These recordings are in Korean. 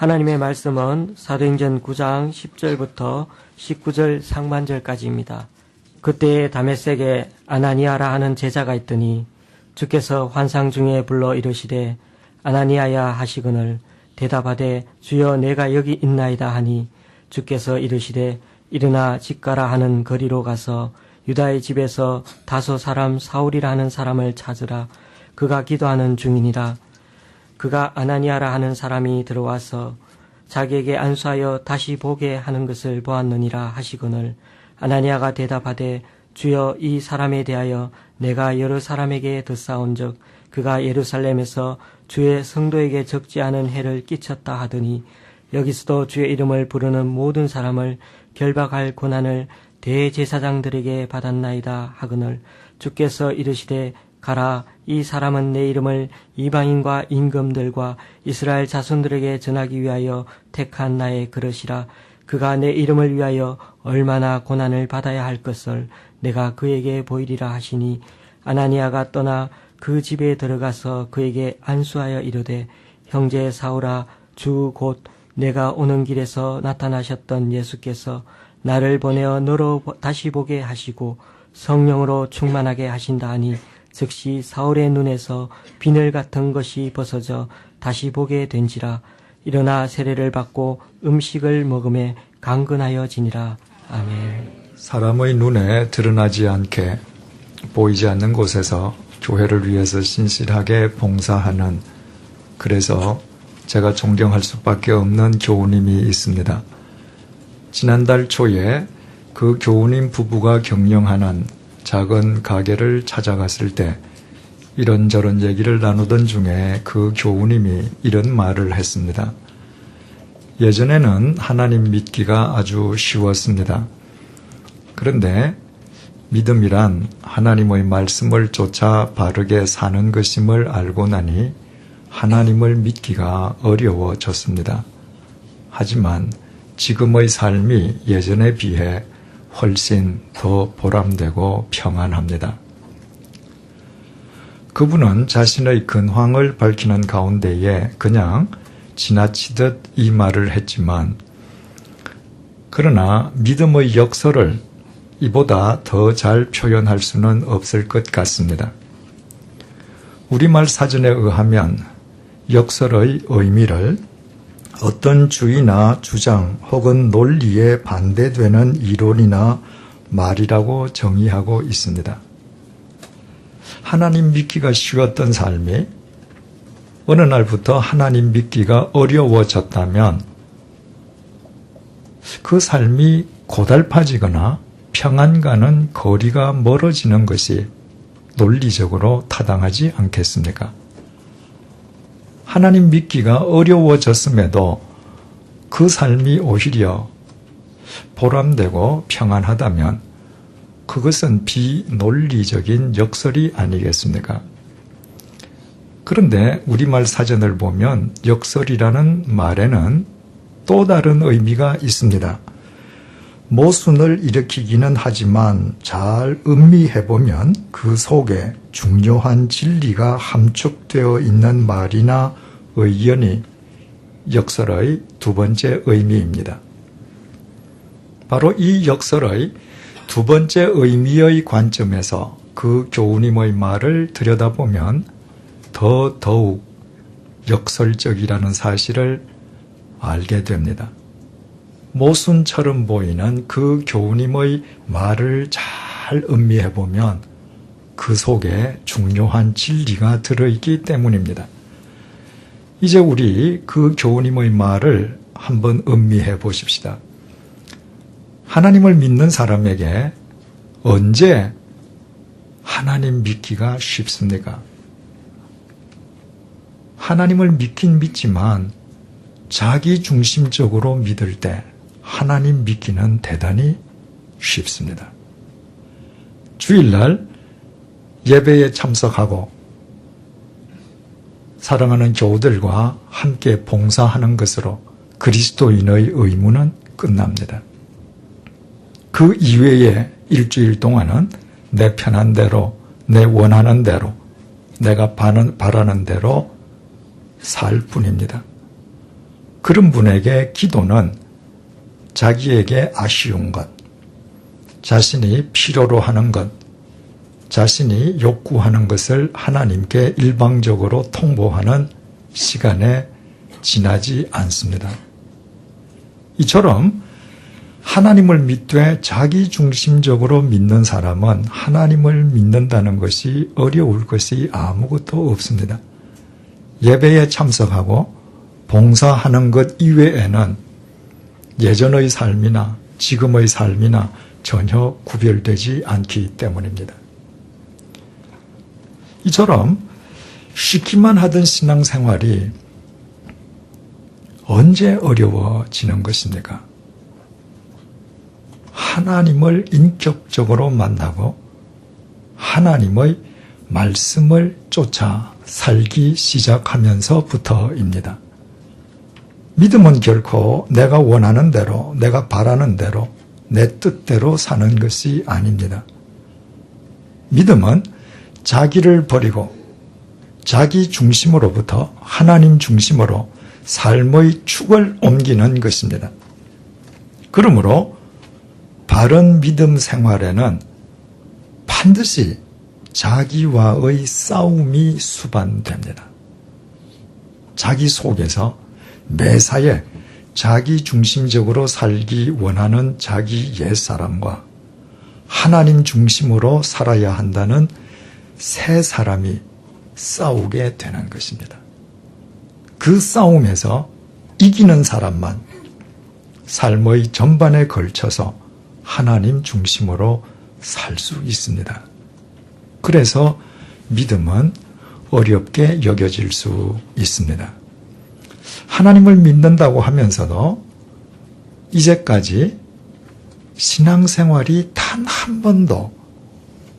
하나님의 말씀은 사도행전 9장 10절부터 19절 상반절까지입니다. 그때에 다메섹에 아나니아라 하는 제자가 있더니 주께서 환상 중에 불러 이르시되 아나니아야 하시거늘 대답하되 주여 내가 여기 있나이다 하니 주께서 이르시되 일어나 집 가라 하는 거리로 가서 유다의 집에서 다소 사람 사울이라 하는 사람을 찾으라. 그가 기도하는 중이니라. 그가 아나니아라 하는 사람이 들어와서 자기에게 안수하여 다시 보게 하는 것을 보았느니라 하시거늘 아나니아가 대답하되 주여 이 사람에 대하여 내가 여러 사람에게 듣사온즉 그가 예루살렘에서 주의 성도에게 적지 않은 해를 끼쳤다 하더니 여기서도 주의 이름을 부르는 모든 사람을 결박할 고난을 대제사장들에게 받았나이다 하거늘 주께서 이르시되 가라 이 사람은 내 이름을 이방인과 임금들과 이스라엘 자손들에게 전하기 위하여 택한 나의 그릇이라. 그가 내 이름을 위하여 얼마나 고난을 받아야 할 것을 내가 그에게 보이리라 하시니 아나니아가 떠나 그 집에 들어가서 그에게 안수하여 이르되 형제 사울아 주 곧 내가 오는 길에서 나타나셨던 예수께서 나를 보내어 너로 다시 보게 하시고 성령으로 충만하게 하신다 하니 즉시 사울의 눈에서 비늘 같은 것이 벗어져 다시 보게 된지라. 일어나 세례를 받고 음식을 먹음에 강건하여 지니라. 아멘. 사람의 눈에 드러나지 않게 보이지 않는 곳에서 교회를 위해서 신실하게 봉사하는, 그래서 제가 존경할 수밖에 없는 교우님이 있습니다. 지난달 초에 그 교우님 부부가 경영하는 작은 가게를 찾아갔을 때 이런저런 얘기를 나누던 중에 그 교우님이 이런 말을 했습니다. 예전에는 하나님 믿기가 아주 쉬웠습니다. 그런데 믿음이란 하나님의 말씀을 쫓아 바르게 사는 것임을 알고 나니 하나님을 믿기가 어려워졌습니다. 하지만 지금의 삶이 예전에 비해 훨씬 더 보람되고 평안합니다. 그분은 자신의 근황을 밝히는 가운데에 그냥 지나치듯 이 말을 했지만, 그러나 믿음의 역설을 이보다 더 잘 표현할 수는 없을 것 같습니다. 우리말 사전에 의하면 역설의 의미를 어떤 주의나 주장 혹은 논리에 반대되는 이론이나 말이라고 정의하고 있습니다. 하나님 믿기가 쉬웠던 삶이 어느 날부터 하나님 믿기가 어려워졌다면 그 삶이 고달파지거나 평안과는 거리가 멀어지는 것이 논리적으로 타당하지 않겠습니까? 하나님 믿기가 어려워졌음에도 그 삶이 오히려 보람되고 평안하다면 그것은 비논리적인 역설이 아니겠습니까? 그런데 우리말 사전을 보면 역설이라는 말에는 또 다른 의미가 있습니다. 모순을 일으키기는 하지만 잘 음미해보면 그 속에 중요한 진리가 함축되어 있는 말이나 의견이 역설의 두 번째 의미입니다. 바로 이 역설의 두 번째 의미의 관점에서 그 교우님의 말을 들여다보면 더욱 역설적이라는 사실을 알게 됩니다. 모순처럼 보이는 그 교우님의 말을 잘 음미해보면 그 속에 중요한 진리가 들어있기 때문입니다. 이제 우리 그 교우님의 말을 한번 음미해 보십시다. 하나님을 믿는 사람에게 언제 하나님 믿기가 쉽습니까? 하나님을 믿긴 믿지만 자기 중심적으로 믿을 때 하나님 믿기는 대단히 쉽습니다. 주일날 예배에 참석하고 사랑하는 교우들과 함께 봉사하는 것으로 그리스도인의 의무는 끝납니다. 그 이외에 일주일 동안은 내 편한 대로, 내 원하는 대로, 내가 바라는 대로 살 뿐입니다. 그런 분에게 기도는 자기에게 아쉬운 것, 자신이 필요로 하는 것, 자신이 욕구하는 것을 하나님께 일방적으로 통보하는 시간에 지나지 않습니다. 이처럼 하나님을 믿되 자기중심적으로 믿는 사람은 하나님을 믿는다는 것이 어려울 것이 아무것도 없습니다. 예배에 참석하고 봉사하는 것 이외에는 예전의 삶이나 지금의 삶이나 전혀 구별되지 않기 때문입니다. 이처럼 쉬기만 하던 신앙생활이 언제 어려워지는 것입니까? 하나님을 인격적으로 만나고 하나님의 말씀을 쫓아 살기 시작하면서부터입니다. 믿음은 결코 내가 원하는 대로, 내가 바라는 대로, 내 뜻대로 사는 것이 아닙니다. 믿음은 자기를 버리고 자기 중심으로부터 하나님 중심으로 삶의 축을 옮기는 것입니다. 그러므로 바른 믿음 생활에는 반드시 자기와의 싸움이 수반됩니다. 자기 속에서 매사에 자기 중심적으로 살기 원하는 자기 옛사람과 하나님 중심으로 살아야 한다는 새 사람이 싸우게 되는 것입니다. 그 싸움에서 이기는 사람만 삶의 전반에 걸쳐서 하나님 중심으로 살 수 있습니다. 그래서 믿음은 어렵게 여겨질 수 있습니다. 하나님을 믿는다고 하면서도 이제까지 신앙생활이 단 한 번도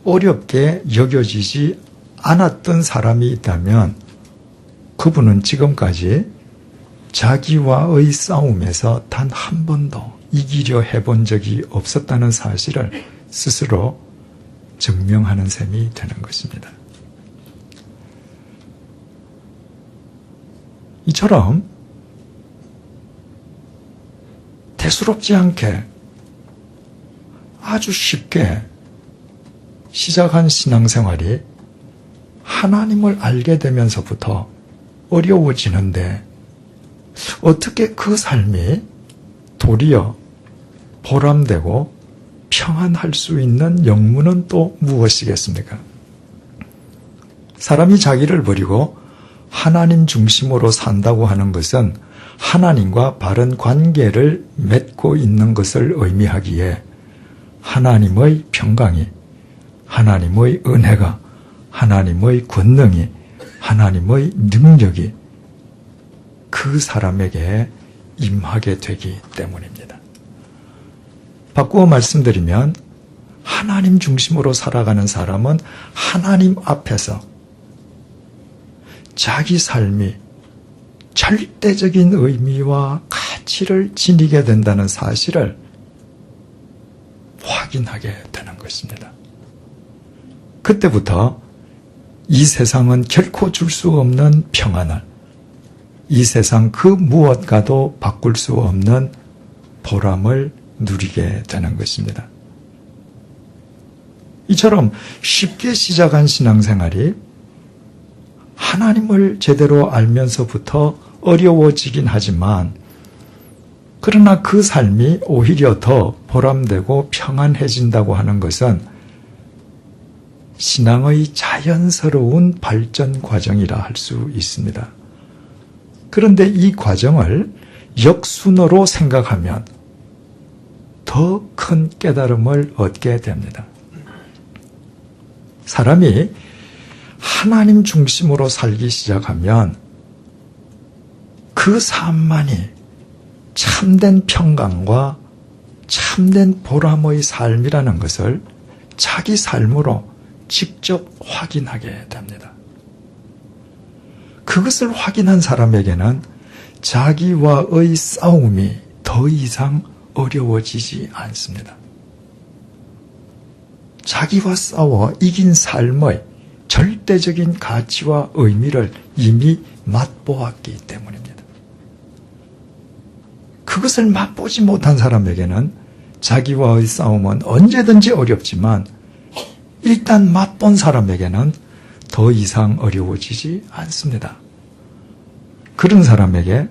어렵게 여겨지지 않았던 사람이 있다면 그분은 지금까지 자기와의 싸움에서 단 한 번도 이기려 해본 적이 없었다는 사실을 스스로 증명하는 셈이 되는 것입니다. 이처럼 대수롭지 않게 아주 쉽게 시작한 신앙생활이 하나님을 알게 되면서부터 어려워지는데 어떻게 그 삶이 도리어 보람되고 평안할 수 있는 영문은 또 무엇이겠습니까? 사람이 자기를 버리고 하나님 중심으로 산다고 하는 것은 하나님과 바른 관계를 맺고 있는 것을 의미하기에 하나님의 평강이, 하나님의 은혜가, 하나님의 권능이, 하나님의 능력이 그 사람에게 임하게 되기 때문입니다. 바꾸어 말씀드리면 하나님 중심으로 살아가는 사람은 하나님 앞에서 자기 삶이 절대적인 의미와 가치를 지니게 된다는 사실을 확인하게 되는 것입니다. 그때부터 이 세상은 결코 줄 수 없는 평안을, 이 세상 그 무엇과도 바꿀 수 없는 보람을 누리게 되는 것입니다. 이처럼 쉽게 시작한 신앙생활이 하나님을 제대로 알면서부터 어려워지긴 하지만 그러나 그 삶이 오히려 더 보람되고 평안해진다고 하는 것은 신앙의 자연스러운 발전 과정이라 할 수 있습니다. 그런데 이 과정을 역순으로 생각하면 더 큰 깨달음을 얻게 됩니다. 사람이 하나님 중심으로 살기 시작하면 그 삶만이 참된 평강과 참된 보람의 삶이라는 것을 자기 삶으로 직접 확인하게 됩니다. 그것을 확인한 사람에게는 자기와의 싸움이 더 이상 어려워지지 않습니다. 자기와 싸워 이긴 삶의 절대적인 가치와 의미를 이미 맛보았기 때문입니다. 그것을 맛보지 못한 사람에게는 자기와의 싸움은 언제든지 어렵지만 일단 맛본 사람에게는 더 이상 어려워지지 않습니다. 그런 사람에게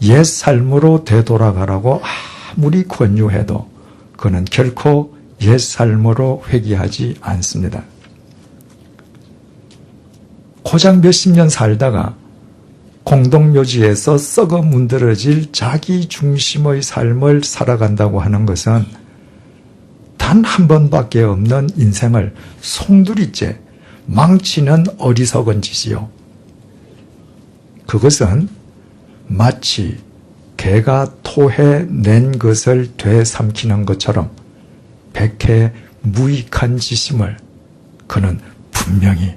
옛 삶으로 되돌아가라고 아무리 권유해도 그는 결코 옛 삶으로 회귀하지 않습니다. 고작 몇십 년 살다가 공동묘지에서 썩어 문드러질 자기 중심의 삶을 살아간다고 하는 것은 단 한 번밖에 없는 인생을 송두리째 망치는 어리석은 짓이요. 그것은 마치 개가 토해 낸 것을 되삼키는 것처럼 백해 무익한 짓임을 그는 분명히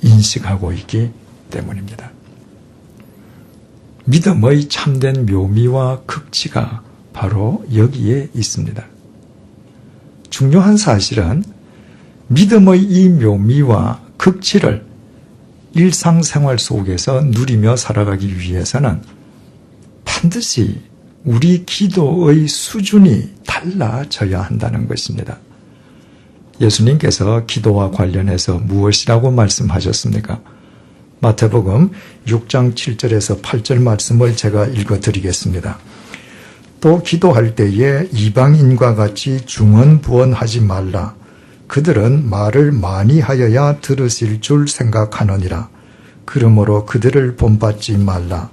인식하고 있기 때문입니다. 믿음의 참된 묘미와 극치가 바로 여기에 있습니다. 중요한 사실은 믿음의 이 묘미와 극치를 일상생활 속에서 누리며 살아가기 위해서는 반드시 우리 기도의 수준이 달라져야 한다는 것입니다. 예수님께서 기도와 관련해서 무엇이라고 말씀하셨습니까? 마태복음 6장 7절에서 8절 말씀을 제가 읽어드리겠습니다. 또 기도할 때에 이방인과 같이 중언부언하지 말라. 그들은 말을 많이 하여야 들으실 줄 생각하느니라. 그러므로 그들을 본받지 말라.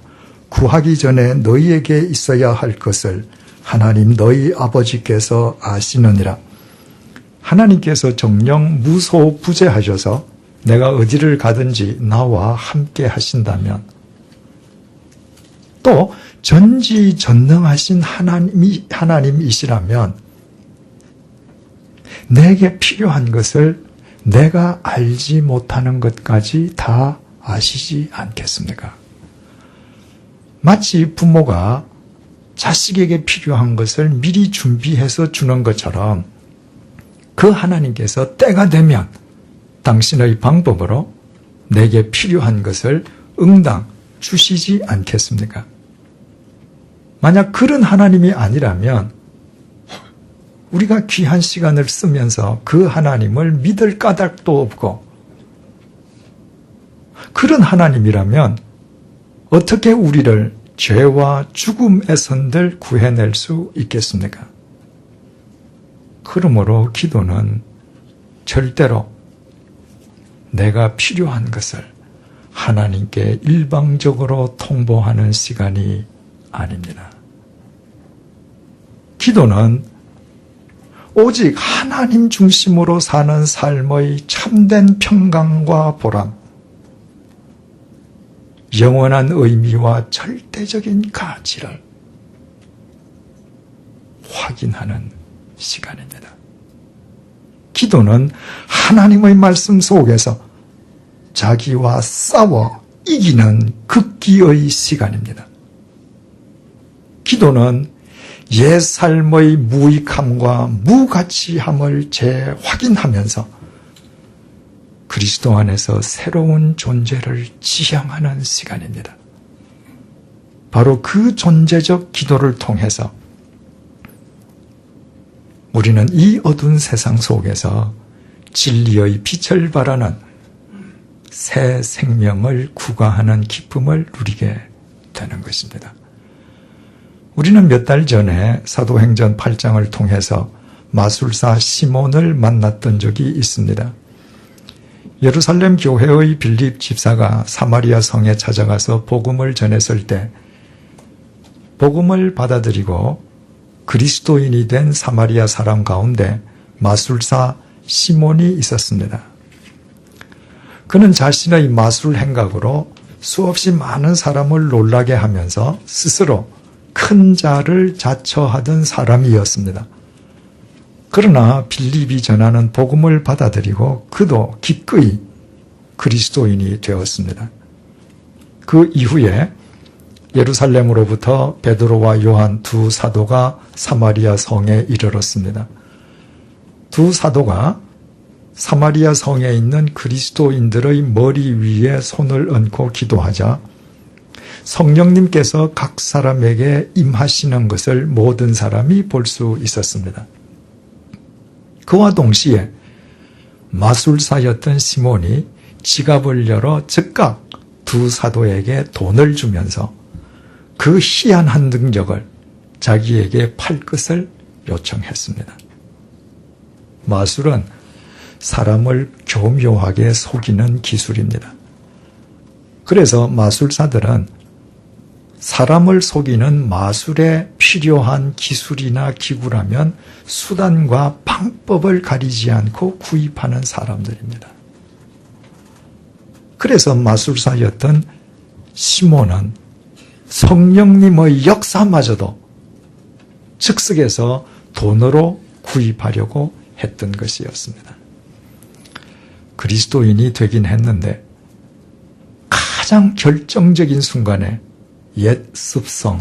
구하기 전에 너희에게 있어야 할 것을 하나님 너희 아버지께서 아시느니라. 하나님께서 정녕 무소부재하셔서 내가 어디를 가든지 나와 함께 하신다면, 또 전지전능하신 하나님이시라면 내게 필요한 것을 내가 알지 못하는 것까지 다 아시지 않겠습니까? 마치 부모가 자식에게 필요한 것을 미리 준비해서 주는 것처럼 그 하나님께서 때가 되면 당신의 방법으로 내게 필요한 것을 응당 주시지 않겠습니까? 만약 그런 하나님이 아니라면 우리가 귀한 시간을 쓰면서 그 하나님을 믿을 까닭도 없고, 그런 하나님이라면 어떻게 우리를 죄와 죽음에선들 구해낼 수 있겠습니까? 그러므로 기도는 절대로 내가 필요한 것을 하나님께 일방적으로 통보하는 시간이 아닙니다. 기도는 오직 하나님 중심으로 사는 삶의 참된 평강과 보람, 영원한 의미와 절대적인 가치를 확인하는 시간입니다. 기도는 하나님의 말씀 속에서 자기와 싸워 이기는 극기의 시간입니다. 기도는 옛 삶의 무익함과 무가치함을 재확인하면서 그리스도 안에서 새로운 존재를 지향하는 시간입니다. 바로 그 존재적 기도를 통해서 우리는 이 어두운 세상 속에서 진리의 빛을 발하는 새 생명을 구가하는 기쁨을 누리게 되는 것입니다. 우리는 몇 달 전에 사도행전 8장을 통해서 마술사 시몬을 만났던 적이 있습니다. 예루살렘 교회의 빌립 집사가 사마리아 성에 찾아가서 복음을 전했을 때 복음을 받아들이고 그리스도인이 된 사마리아 사람 가운데 마술사 시몬이 있었습니다. 그는 자신의 마술 행각으로 수없이 많은 사람을 놀라게 하면서 스스로 큰 자를 자처하던 사람이었습니다. 그러나 빌립이 전하는 복음을 받아들이고 그도 기꺼이 그리스도인이 되었습니다. 그 이후에 예루살렘으로부터 베드로와 요한 두 사도가 사마리아 성에 이르렀습니다. 두 사도가 사마리아 성에 있는 그리스도인들의 머리 위에 손을 얹고 기도하자 성령님께서 각 사람에게 임하시는 것을 모든 사람이 볼 수 있었습니다. 그와 동시에 마술사였던 시몬이 지갑을 열어 즉각 두 사도에게 돈을 주면서 그 희한한 능력을 자기에게 팔 것을 요청했습니다. 마술은 사람을 교묘하게 속이는 기술입니다. 그래서 마술사들은 사람을 속이는 마술에 필요한 기술이나 기구라면 수단과 방법을 가리지 않고 구입하는 사람들입니다. 그래서 마술사였던 시몬은 성령님의 역사마저도 즉석에서 돈으로 구입하려고 했던 것이었습니다. 그리스도인이 되긴 했는데 가장 결정적인 순간에 옛 습성,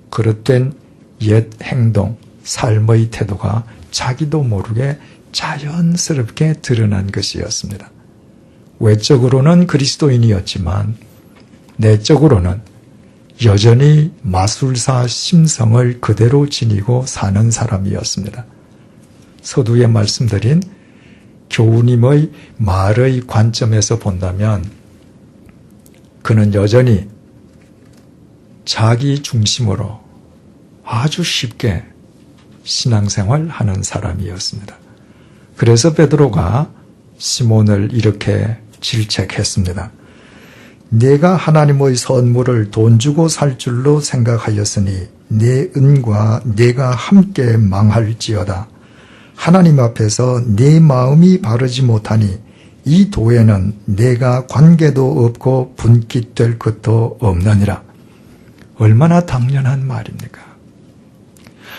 그릇된 옛 행동, 삶의 태도가 자기도 모르게 자연스럽게 드러난 것이었습니다. 외적으로는 그리스도인이었지만 내적으로는 여전히 마술사 심성을 그대로 지니고 사는 사람이었습니다. 서두에 말씀드린 교우님의 말의 관점에서 본다면 그는 여전히 자기 중심으로 아주 쉽게 신앙생활하는 사람이었습니다. 그래서 베드로가 시몬을 이렇게 질책했습니다. 내가 하나님의 선물을 돈 주고 살 줄로 생각하였으니 내 은과 내가 함께 망할지어다. 하나님 앞에서 내 마음이 바르지 못하니 이 도에는 내가 관계도 없고 분깃될 것도 없느니라. 얼마나 당연한 말입니까?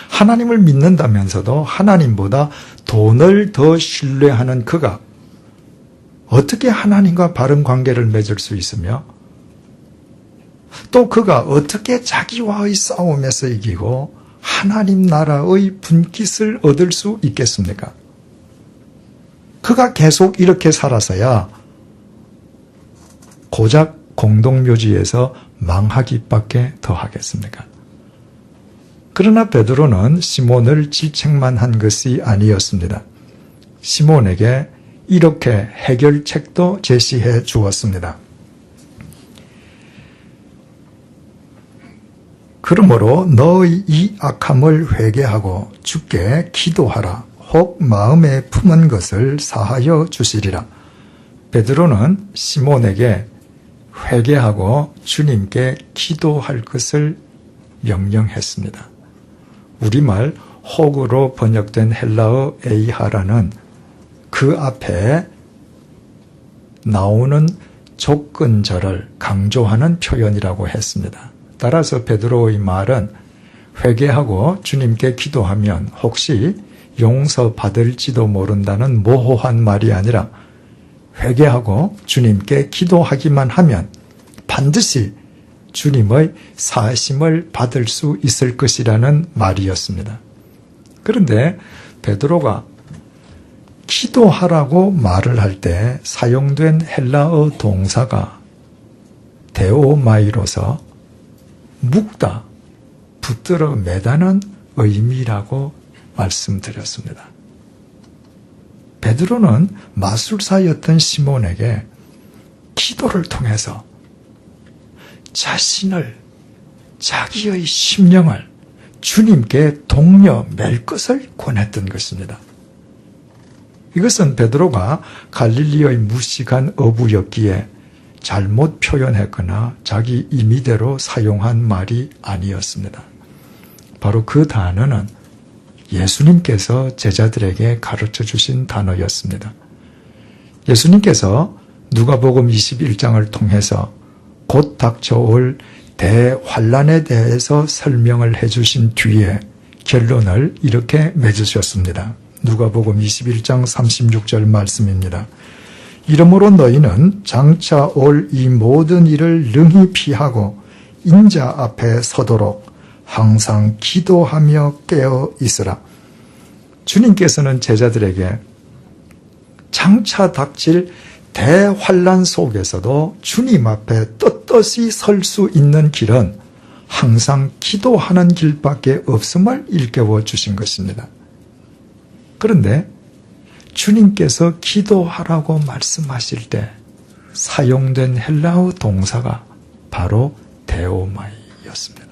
하나님을 믿는다면서도 하나님보다 돈을 더 신뢰하는 그가 어떻게 하나님과 바른 관계를 맺을 수 있으며 또 그가 어떻게 자기와의 싸움에서 이기고 하나님 나라의 분깃을 얻을 수 있겠습니까? 그가 계속 이렇게 살아서야 고작 공동묘지에서 망하기밖에 더 하겠습니까? 그러나 베드로는 시몬을 질책만 한 것이 아니었습니다. 시몬에게 이렇게 해결책도 제시해 주었습니다. 그러므로 너의 이 악함을 회개하고 주께 기도하라. 혹 마음에 품은 것을 사하여 주시리라. 베드로는 시몬에게 회개하고 주님께 기도할 것을 명령했습니다. 우리말 혹으로 번역된 헬라어 에이하라는 그 앞에 나오는 조건절을 강조하는 표현이라고 했습니다. 따라서 베드로의 말은 회개하고 주님께 기도하면 혹시 용서받을지도 모른다는 모호한 말이 아니라 회개하고 주님께 기도하기만 하면 반드시 주님의 사하심을 받을 수 있을 것이라는 말이었습니다. 그런데 베드로가 기도하라고 말을 할 때 사용된 헬라어 동사가 데오마이로서 묶다, 붙들어 매다는 의미라고 말씀드렸습니다. 베드로는 마술사였던 시몬에게 기도를 통해서 자신을, 자기의 심령을 주님께 동려 맬 것을 권했던 것입니다. 이것은 베드로가 갈릴리의 무식한 어부였기에 잘못 표현했거나 자기 임의대로 사용한 말이 아니었습니다. 바로 그 단어는 예수님께서 제자들에게 가르쳐 주신 단어였습니다. 예수님께서 누가복음 21장을 통해서 곧 닥쳐올 대환란에 대해서 설명을 해주신 뒤에 결론을 이렇게 맺으셨습니다. 누가복음 21장 36절 말씀입니다. 이러므로 너희는 장차 올 이 모든 일을 능히 피하고 인자 앞에 서도록 항상 기도하며 깨어 있으라. 주님께서는 제자들에게 장차 닥칠 대환란 속에서도 주님 앞에 떳떳이 설 수 있는 길은 항상 기도하는 길밖에 없음을 일깨워 주신 것입니다. 그런데 주님께서 기도하라고 말씀하실 때 사용된 헬라어 동사가 바로 데오마이였습니다.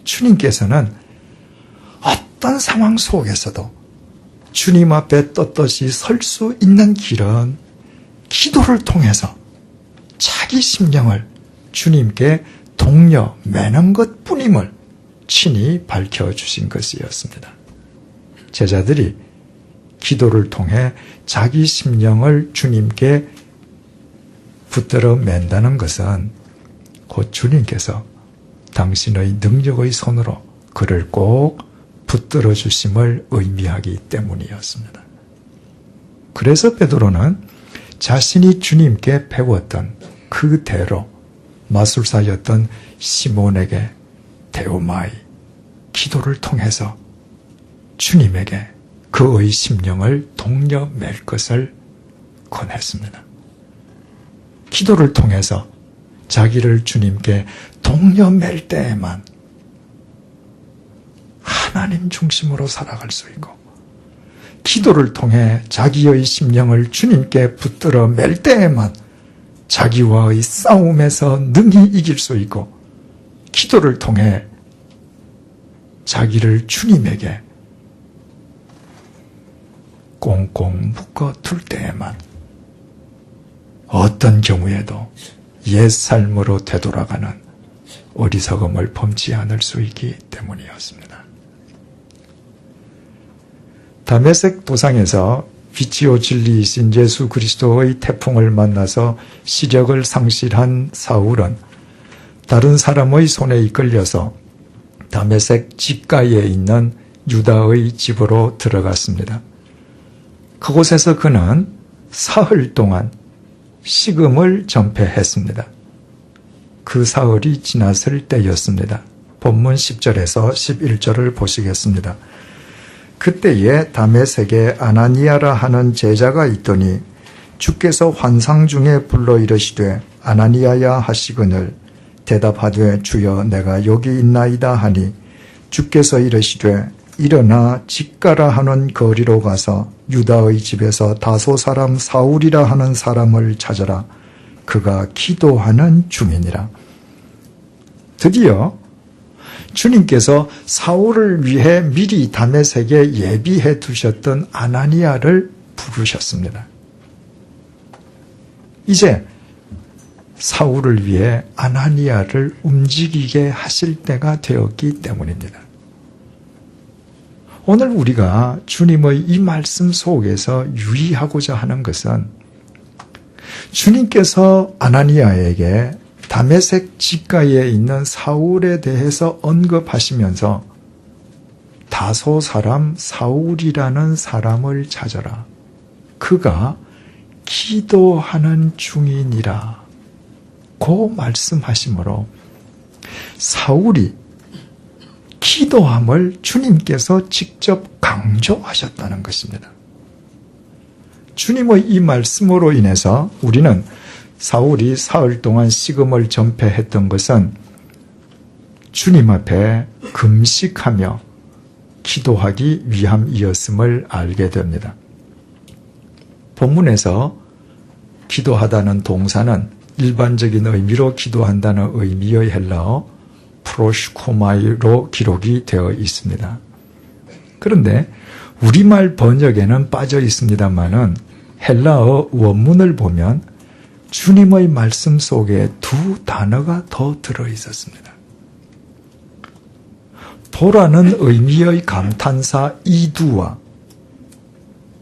주님께서는 어떤 상황 속에서도 주님 앞에 떳떳이 설 수 있는 길은 기도를 통해서 자기 심령을 주님께 동려 매는 것뿐임을 친히 밝혀주신 것이었습니다. 제자들이 기도를 통해 자기 심령을 주님께 붙들어 맨다는 것은 곧 주님께서 당신의 능력의 손으로 그를 꼭 붙들어 주심을 의미하기 때문이었습니다. 그래서 베드로는 자신이 주님께 배웠던 그대로 마술사였던 시몬에게 데오마이, 기도를 통해서 주님에게 그의 심령을 동려 맬 것을 권했습니다. 기도를 통해서 자기를 주님께 동려 맬 때에만 하나님 중심으로 살아갈 수 있고, 기도를 통해 자기의 심령을 주님께 붙들어 맬 때에만 자기와의 싸움에서 능히 이길 수 있고, 기도를 통해 자기를 주님에게 꽁꽁 묶어 둘 때에만 어떤 경우에도 옛 삶으로 되돌아가는 어리석음을 범치 않을 수 있기 때문이었습니다. 다메섹 도상에서 빛이요 진리이신 예수 그리스도의 태풍을 만나서 시력을 상실한 사울은 다른 사람의 손에 이끌려서 다메섹 집가에 있는 유다의 집으로 들어갔습니다. 그곳에서 그는 사흘 동안 식음을 전폐했습니다. 그 사흘이 지났을 때였습니다. 본문 10절에서 11절을 보시겠습니다. 그때에 다메섹에 아나니아라 하는 제자가 있더니 주께서 환상 중에 불러 이르시되 아나니아야 하시거늘 대답하되 주여 내가 여기 있나이다 하니 주께서 이르시되 일어나 직가라 하는 거리로 가서 유다의 집에서 다소 사람 사울이라 하는 사람을 찾아라. 그가 기도하는 중이니라. 드디어 주님께서 사울을 위해 미리 다메섹에 예비해 두셨던 아나니아를 부르셨습니다. 이제 사울을 위해 아나니아를 움직이게 하실 때가 되었기 때문입니다. 오늘 우리가 주님의 이 말씀 속에서 유의하고자 하는 것은 주님께서 아나니아에게 다메섹 집가에 있는 사울에 대해서 언급하시면서 다소 사람 사울이라는 사람을 찾아라. 그가 기도하는 중이니라. 고 말씀하시므로 사울이 기도함을 주님께서 직접 강조하셨다는 것입니다. 주님의 이 말씀으로 인해서 우리는 사울이 사흘 동안 식음을 전폐했던 것은 주님 앞에 금식하며 기도하기 위함이었음을 알게 됩니다. 본문에서 기도하다는 동사는 일반적인 의미로 기도한다는 의미의 헬라어 프로시코마이로 기록이 되어 있습니다. 그런데 우리말 번역에는 빠져 있습니다만은 헬라어 원문을 보면 주님의 말씀 속에 두 단어가 더 들어 있었습니다. 보라는 의미의 감탄사 이두와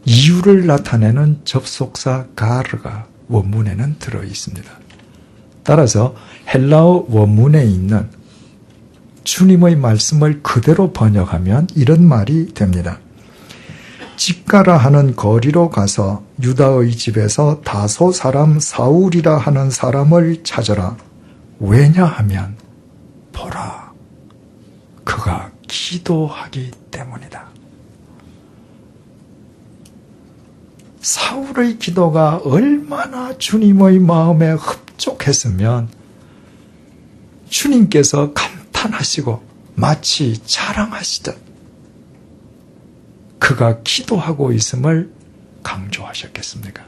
이유를 나타내는 접속사 가르가 원문에는 들어 있습니다. 따라서 헬라어 원문에 있는 주님의 말씀을 그대로 번역하면 이런 말이 됩니다. 집가라 하는 거리로 가서 유다의 집에서 다소 사람 사울이라 하는 사람을 찾아라. 왜냐하면 보라, 그가 기도하기 때문이다. 사울의 기도가 얼마나 주님의 마음에 흡족했으면 주님께서 감탄하시고 마치 자랑하시듯 그가 기도하고 있음을 강조하셨겠습니까?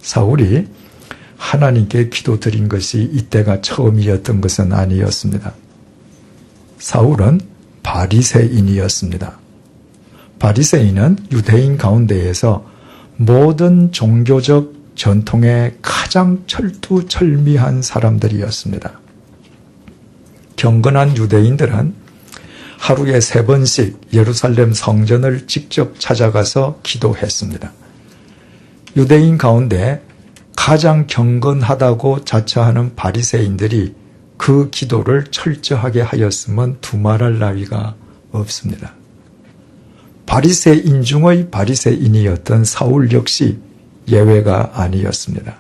사울이 하나님께 기도드린 것이 이때가 처음이었던 것은 아니었습니다. 사울은 바리새인이었습니다. 바리새인은 유대인 가운데에서 모든 종교적 전통에 가장 철두철미한 사람들이었습니다. 경건한 유대인들은 하루에 3번씩 예루살렘 성전을 직접 찾아가서 기도했습니다. 유대인 가운데 가장 경건하다고 자처하는 바리새인들이 그 기도를 철저하게 하였으면 두말할 나위가 없습니다. 바리새인 중의 바리새인이었던 사울 역시 예외가 아니었습니다.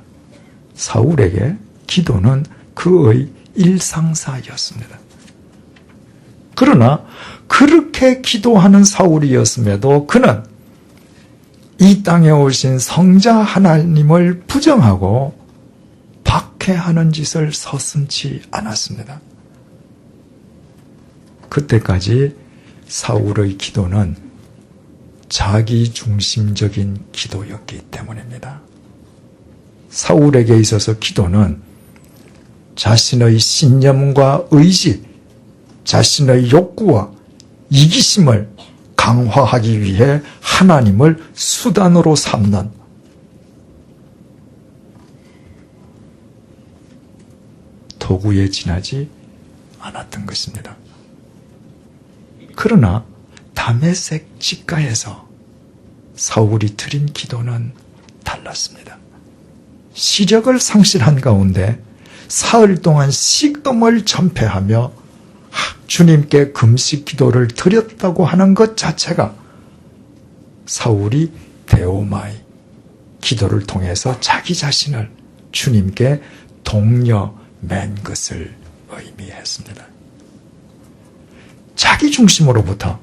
사울에게 기도는 그의 일상사였습니다. 그러나 그렇게 기도하는 사울이었음에도 그는 이 땅에 오신 성자 하나님을 부정하고 박해하는 짓을 서슴지 않았습니다. 그때까지 사울의 기도는 자기중심적인 기도였기 때문입니다. 사울에게 있어서 기도는 자신의 신념과 의지, 자신의 욕구와 이기심을 강화하기 위해 하나님을 수단으로 삼는 도구에 지나지 않았던 것입니다. 그러나 다메섹 직가에서 사울이 드린 기도는 달랐습니다. 시력을 상실한 가운데 사흘 동안 식음을 전폐하며 주님께 금식 기도를 드렸다고 하는 것 자체가 사울이 데오마이 기도를 통해서 자기 자신을 주님께 동여맨 것을 의미했습니다. 자기 중심으로부터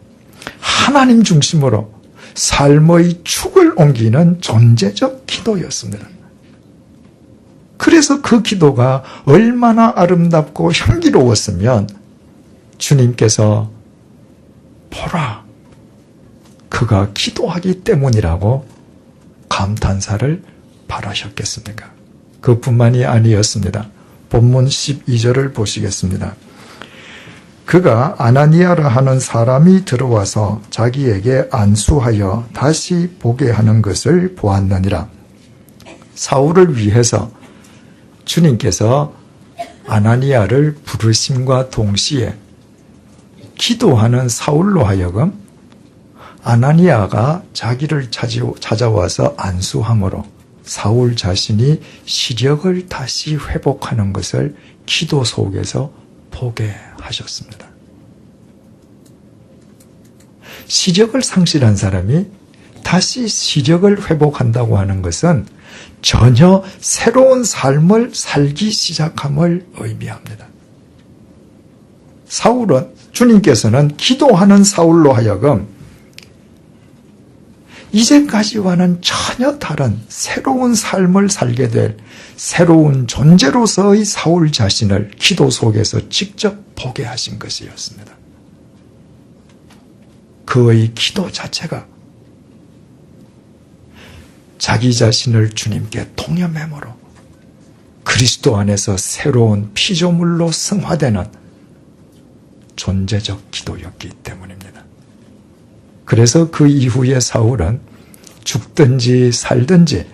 하나님 중심으로 삶의 축을 옮기는 존재적 기도였습니다. 그래서 그 기도가 얼마나 아름답고 향기로웠으면 주님께서 보라, 그가 기도하기 때문이라고 감탄사를 바라셨겠습니까? 그뿐만이 아니었습니다. 본문 12절을 보시겠습니다. 그가 아나니아라 하는 사람이 들어와서 자기에게 안수하여 다시 보게 하는 것을 보았느니라. 사울을 위해서 주님께서 아나니아를 부르심과 동시에 기도하는 사울로 하여금 아나니아가 자기를 찾아와서 안수함으로 사울 자신이 시력을 다시 회복하는 것을 기도 속에서 보게 하셨습니다. 시력을 상실한 사람이 다시 시력을 회복한다고 하는 것은 전혀 새로운 삶을 살기 시작함을 의미합니다. 주님께서는 기도하는 사울로 하여금 이제까지와는 전혀 다른 새로운 삶을 살게 될 새로운 존재로서의 사울 자신을 기도 속에서 직접 보게 하신 것이었습니다. 그의 기도 자체가 자기 자신을 주님께 동여매므로 그리스도 안에서 새로운 피조물로 승화되는 존재적 기도였기 때문입니다. 그래서 그 이후에 사울은 죽든지 살든지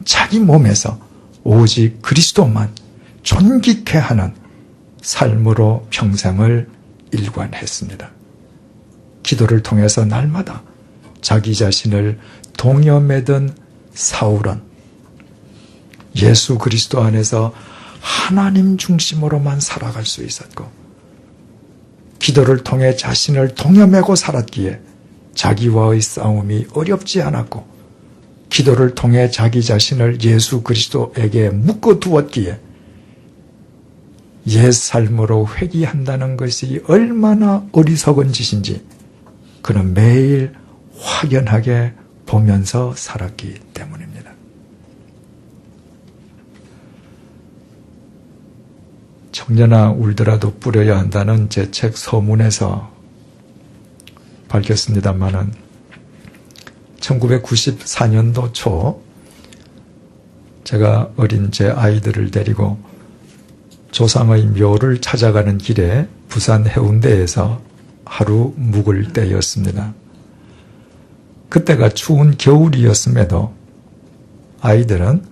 자기 몸에서 오직 그리스도만 존귀케 하는 삶으로 평생을 일관했습니다. 기도를 통해서 날마다 자기 자신을 동여매던 사울은 예수 그리스도 안에서 하나님 중심으로만 살아갈 수 있었고, 기도를 통해 자신을 동여매고 살았기에 자기와의 싸움이 어렵지 않았고, 기도를 통해 자기 자신을 예수 그리스도에게 묶어두었기에 옛 삶으로 회귀한다는 것이 얼마나 어리석은 짓인지 그는 매일 확연하게 보면서 살았기 때문입니다. 청년아 울더라도 뿌려야 한다는 제 책 서문에서 밝혔습니다마는 1994년도 초 제가 어린 제 아이들을 데리고 조상의 묘를 찾아가는 길에 부산 해운대에서 하루 묵을 때였습니다. 그때가 추운 겨울이었음에도 아이들은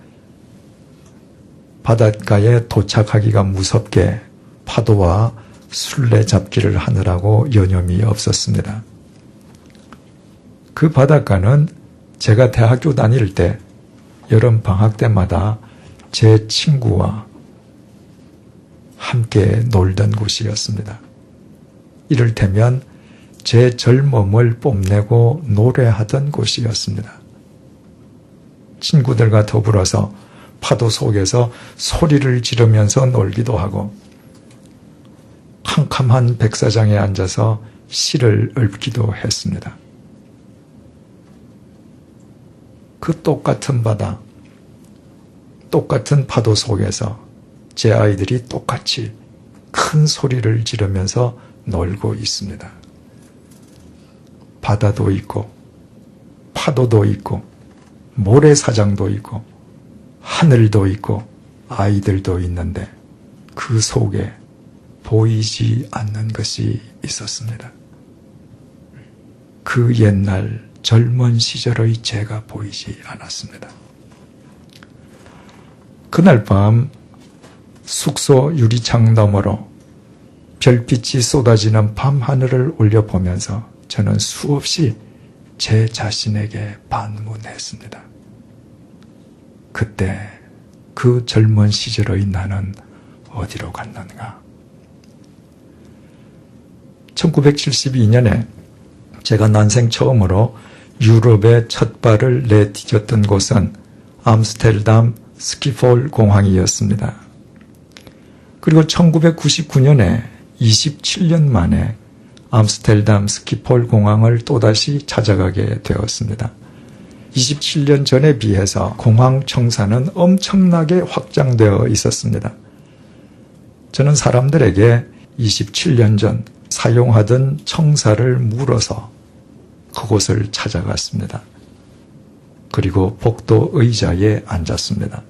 바닷가에 도착하기가 무섭게 파도와 술래잡기를 하느라고 여념이 없었습니다. 그 바닷가는 제가 대학교 다닐 때 여름 방학 때마다 제 친구와 함께 놀던 곳이었습니다. 이를테면 제 젊음을 뽐내고 노래하던 곳이었습니다. 친구들과 더불어서 파도 속에서 소리를 지르면서 놀기도 하고 캄캄한 백사장에 앉아서 시를 읊기도 했습니다. 그 똑같은 바다, 똑같은 파도 속에서 제 아이들이 똑같이 큰 소리를 지르면서 놀고 있습니다. 바다도 있고 파도도 있고 모래사장도 있고 하늘도 있고 아이들도 있는데 그 속에 보이지 않는 것이 있었습니다. 그 옛날 젊은 시절의 제가 보이지 않았습니다. 그날 밤 숙소 유리창 너머로 별빛이 쏟아지는 밤하늘을 올려보면서 저는 수없이 제 자신에게 반문했습니다. 그때 그 젊은 시절의 나는 어디로 갔는가? 1972년에 제가 난생 처음으로 유럽에 첫 발을 내디뎠던 곳은 암스테르담 스키폴 공항이었습니다. 그리고 1999년에 27년 만에 암스테르담 스키폴 공항을 또다시 찾아가게 되었습니다. 27년 전에 비해서 공항 청사는 엄청나게 확장되어 있었습니다. 저는 사람들에게 27년 전 사용하던 청사를 물어서 그곳을 찾아갔습니다. 그리고 복도 의자에 앉았습니다.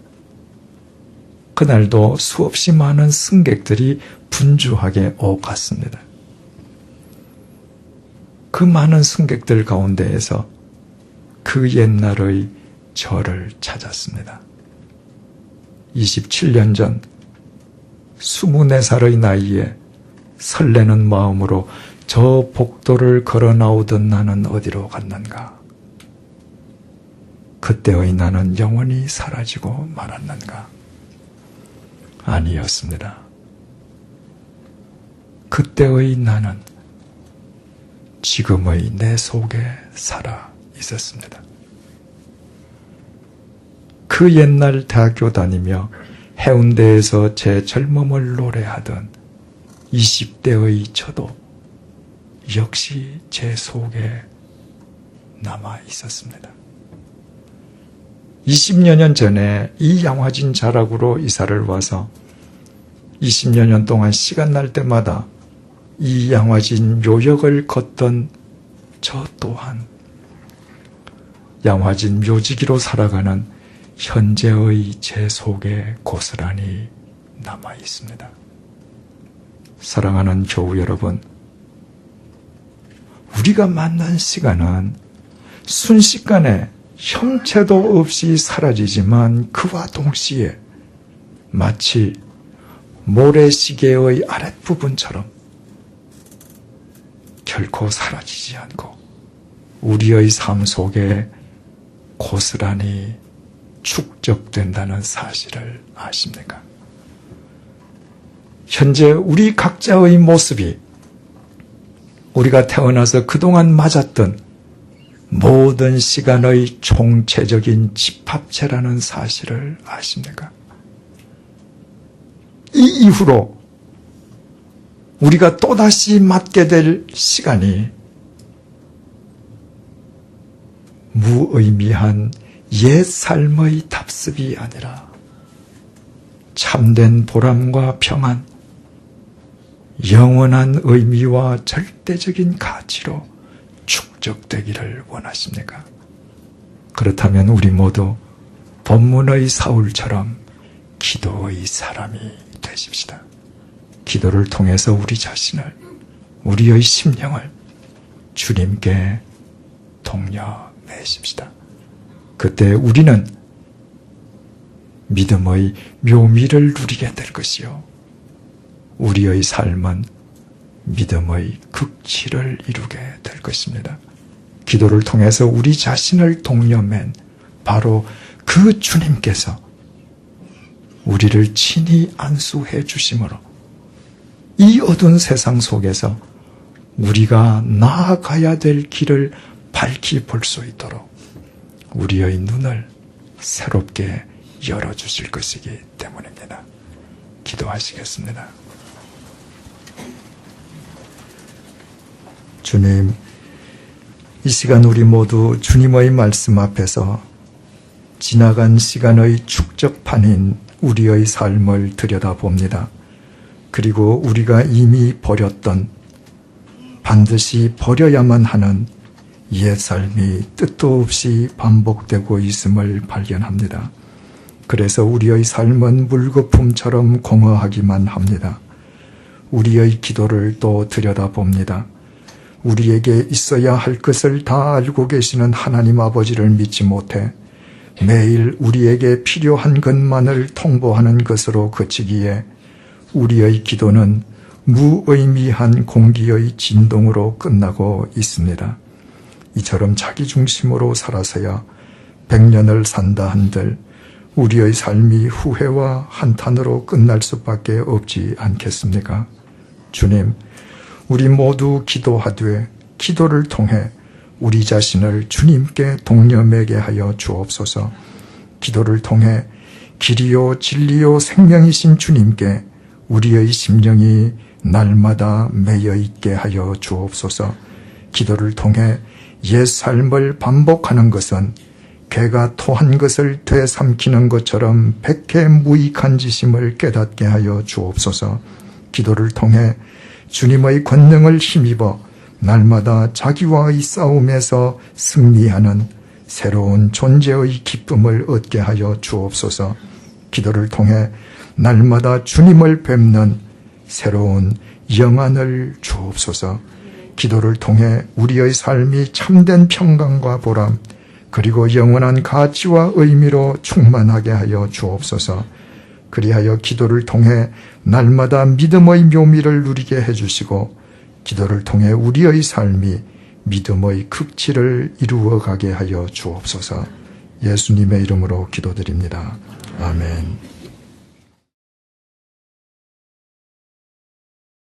그날도 수없이 많은 승객들이 분주하게 오갔습니다. 그 많은 승객들 가운데에서 그 옛날의 저를 찾았습니다. 27년 전 24살의 나이에 설레는 마음으로 저 복도를 걸어 나오던 나는 어디로 갔는가? 그때의 나는 영원히 사라지고 말았는가? 아니었습니다. 그때의 나는 지금의 내 속에 살아 있었습니다. 그 옛날 대학교 다니며 해운대에서 제 젊음을 노래하던 20대의 저도 역시 제 속에 남아 있었습니다. 20여 년 전에 이 양화진 자락으로 이사를 와서 20여 년 동안 시간 날 때마다 이 양화진 묘역을 걷던 저 또한 양화진 묘지기로 살아가는 현재의 제 속에 고스란히 남아 있습니다. 사랑하는 교우 여러분, 우리가 만난 시간은 순식간에 형체도 없이 사라지지만 그와 동시에 마치 모래시계의 아랫부분처럼 결코 사라지지 않고 우리의 삶 속에 고스란히 축적된다는 사실을 아십니까? 현재 우리 각자의 모습이 우리가 태어나서 그동안 맞았던 모든 시간의 총체적인 집합체라는 사실을 아십니까? 이 이후로 우리가 또다시 맞게 될 시간이 무의미한 옛 삶의 답습이 아니라 참된 보람과 평안, 영원한 의미와 절대적인 가치로 축적되기를 원하십니까? 그렇다면 우리 모두 본문의 사울처럼 기도의 사람이 되십시다. 기도를 통해서 우리 자신을, 우리의 심령을 주님께 동려매십시다. 그때 우리는 믿음의 묘미를 누리게 될 것이요, 우리의 삶은 믿음의 극치를 이루게 될 것입니다. 기도를 통해서 우리 자신을 동려맨 바로 그 주님께서 우리를 친히 안수해 주심으로 이 어두운 세상 속에서 우리가 나아가야 될 길을 밝히 볼 수 있도록 우리의 눈을 새롭게 열어주실 것이기 때문입니다. 기도하시겠습니다. 주님, 이 시간 우리 모두 주님의 말씀 앞에서 지나간 시간의 축적판인 우리의 삶을 들여다봅니다. 그리고 우리가 이미 버렸던, 반드시 버려야만 하는 옛 삶이 뜻도 없이 반복되고 있음을 발견합니다. 그래서 우리의 삶은 물거품처럼 공허하기만 합니다. 우리의 기도를 또 들여다봅니다. 우리에게 있어야 할 것을 다 알고 계시는 하나님 아버지를 믿지 못해 매일 우리에게 필요한 것만을 통보하는 것으로 그치기에 우리의 기도는 무의미한 공기의 진동으로 끝나고 있습니다. 이처럼 자기중심으로 살아서야 100년을 산다 한들 우리의 삶이 후회와 한탄으로 끝날 수밖에 없지 않겠습니까? 주님, 우리 모두 기도하되 기도를 통해 우리 자신을 주님께 동려매게 하여 주옵소서. 기도를 통해 길이요 진리요 생명이신 주님께 우리의 심령이 날마다 매여 있게 하여 주옵소서. 기도를 통해 옛 삶을 반복하는 것은 개가 토한 것을 되삼키는 것처럼 백해무익한 짓임을 깨닫게 하여 주옵소서. 기도를 통해 주님의 권능을 힘입어 날마다 자기와의 싸움에서 승리하는 새로운 존재의 기쁨을 얻게 하여 주옵소서. 기도를 통해 날마다 주님을 뵙는 새로운 영안을 주옵소서. 기도를 통해 우리의 삶이 참된 평강과 보람, 그리고 영원한 가치와 의미로 충만하게 하여 주옵소서. 그리하여 기도를 통해 날마다 믿음의 묘미를 누리게 해주시고, 기도를 통해 우리의 삶이 믿음의 극치를 이루어가게 하여 주옵소서. 예수님의 이름으로 기도드립니다. 아멘.